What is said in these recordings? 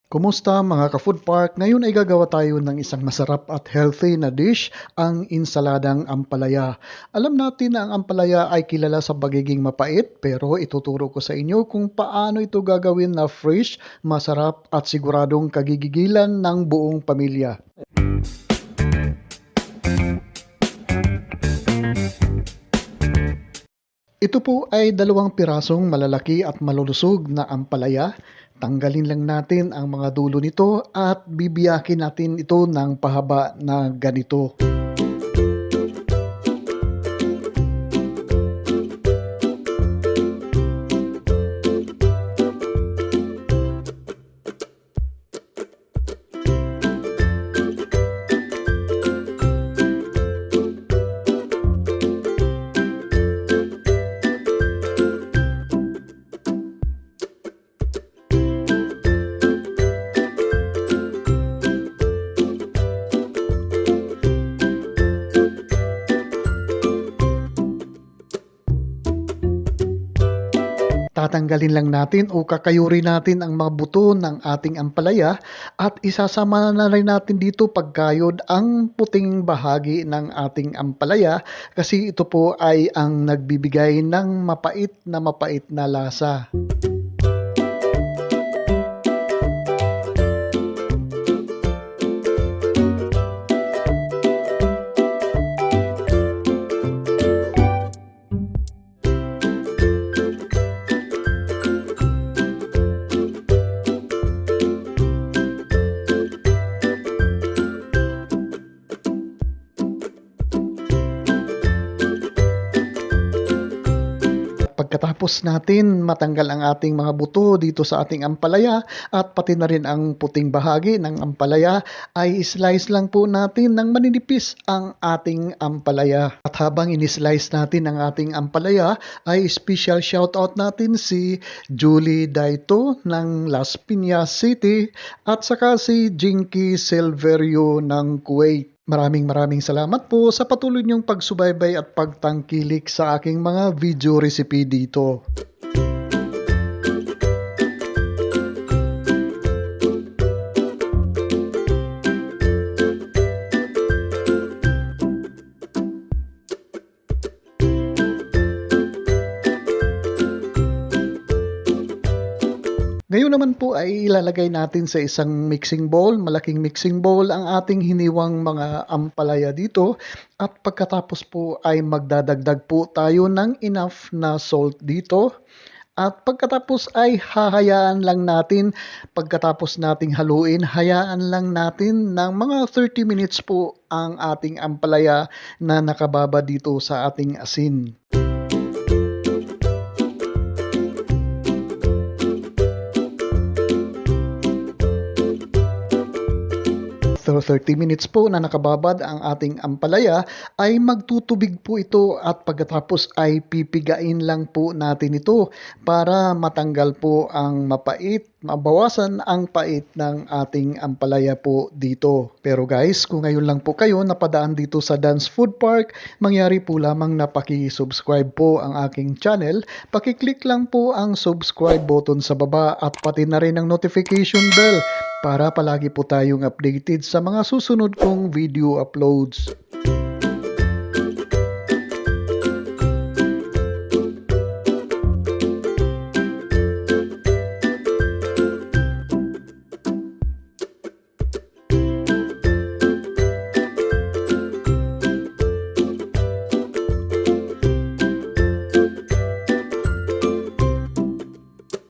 Kumusta mga ka-food park? Ngayon ay gagawa tayo ng isang masarap at healthy na dish, ang insaladang ampalaya. Alam natin na ang ampalaya ay kilala sa pagiging mapait, pero ituturo ko sa inyo kung paano ito gagawin na fresh, masarap at siguradong kagigigilan ng buong pamilya. Ito po ay 2 pirasong malalaki at malulusog na ampalaya. Tanggalin lang natin ang mga dulo nito at bibiyakin natin ito ng pahaba na ganito. Tatanggalin lang natin o kakayurin natin ang mga buto ng ating ampalaya at isasama na rin natin dito pagkayod ang puting bahagi ng ating ampalaya kasi ito po ay ang nagbibigay ng mapait na lasa. Pagkatapos natin matanggal ang ating mga buto dito sa ating ampalaya at pati na rin ang puting bahagi ng ampalaya ay slice lang po natin ng maninipis ang ating ampalaya. At habang in-slice natin ang ating ampalaya ay special shoutout natin si Julie Daito ng Las Piñas City at saka si Jinky Silverio ng Kuwait. Maraming salamat po sa patuloy niyong pagsubaybay at pagtangkilik sa aking mga video recipe dito. Ngayon naman po ay ilalagay natin sa isang mixing bowl, malaking mixing bowl ang ating hiniwang mga ampalaya dito at pagkatapos po ay magdadagdag po tayo ng enough na salt dito. At pagkatapos ay hahayaan lang natin, pagkatapos nating haluin, hayaan lang natin ng mga 30 minutes po ang ating ampalaya na nakababa dito sa ating asin. So 30 minutes po na nakababad ang ating ampalaya ay magtutubig po ito at pagkatapos ay pipigain lang po natin ito para matanggal po ang mabawasan ang pait ng ating ampalaya po dito. Pero guys, kung ngayon lang po kayo napadaan dito sa Dan's Food Park, mangyari po lamang na paki-subscribe po ang aking channel. Paki-click lang po ang subscribe button sa baba at pati na rin ang notification bell para palagi po tayong updated sa mga susunod kong video uploads.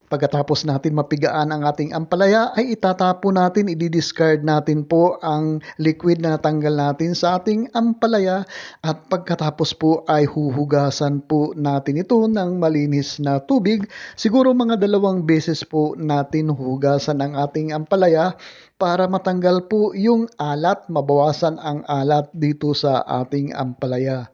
Pagkatapos natin mapigaan ang ating ampalaya ay itatapo natin, i-discard natin po ang liquid na natanggal natin sa ating ampalaya at pagkatapos po ay huhugasan po natin ito ng malinis na tubig. Siguro mga 2 beses po natin hugasan ang ating ampalaya para matanggal po yung alat, mabawasan ang alat dito sa ating ampalaya.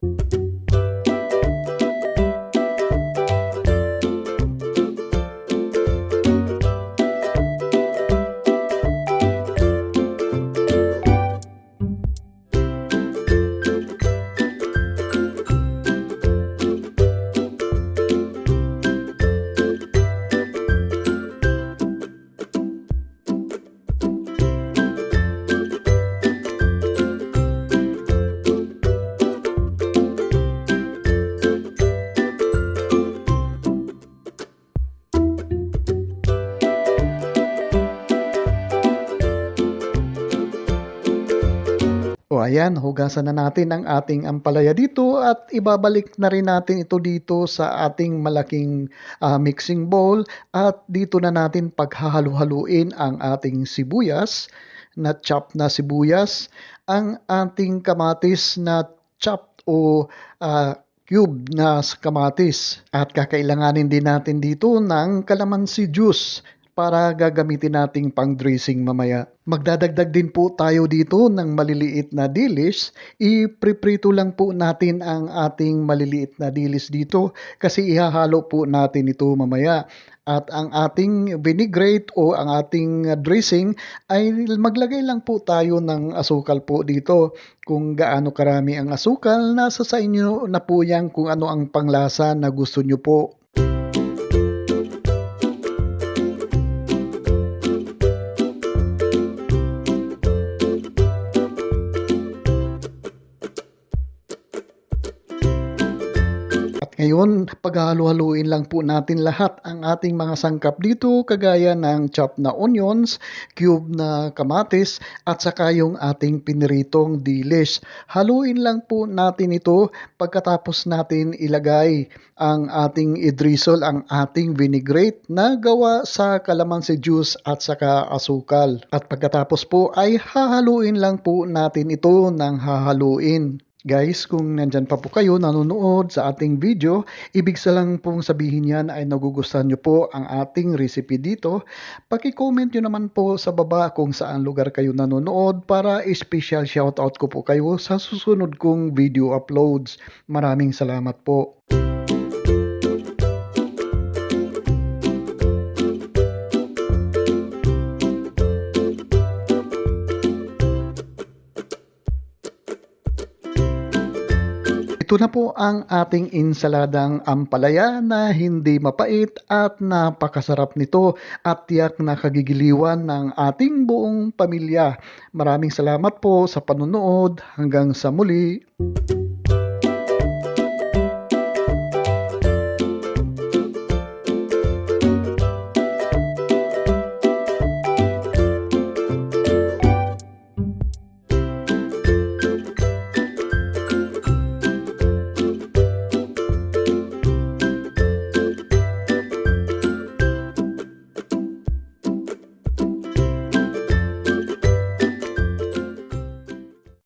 kababayan, hugasan na natin ang ating ampalaya dito at ibabalik na rin natin ito dito sa ating malaking mixing bowl at dito na natin paghahalu-haluin ang ating sibuyas na chop na sibuyas, ang ating kamatis na chop o cube na kamatis at kakailanganin din natin dito ng calamansi juice para gagamitin nating pang-dressing mamaya. Magdadagdag din po tayo dito ng maliliit na dilis. Ipriprito lang po natin ang ating maliliit na dilis dito kasi ihahalo po natin ito mamaya. At ang ating vinaigrette o ang ating dressing ay maglagay lang po tayo ng asukal po dito. Kung gaano karami ang asukal, nasa sa inyo na po yan kung ano ang panglasa na gusto nyo po. Ngayon, paghahalo-haluin lang po natin lahat ang ating mga sangkap dito kagaya ng chop na onions, cube na kamatis at saka yung ating piniritong dilis. Haluin lang po natin ito pagkatapos natin ilagay ang ating idrisol, ang ating vinaigrette na gawa sa calamansi juice at saka asukal. At pagkatapos po ay hahaluin lang po natin ito ng hahaluin. Guys, kung nandyan pa po kayo nanonood sa ating video, ibig lang pong sabihin yan ay nagugustuhan nyo po ang ating recipe dito. Paki-comment nyo naman po sa baba kung saan lugar kayo nanonood para special shoutout ko po kayo sa susunod kong video uploads. Maraming salamat po. Ito na po ang ating insaladang ampalaya na hindi mapait at napakasarap nito at tiyak na kagigiliwan ng ating buong pamilya. Maraming salamat po sa panonood. Hanggang sa muli.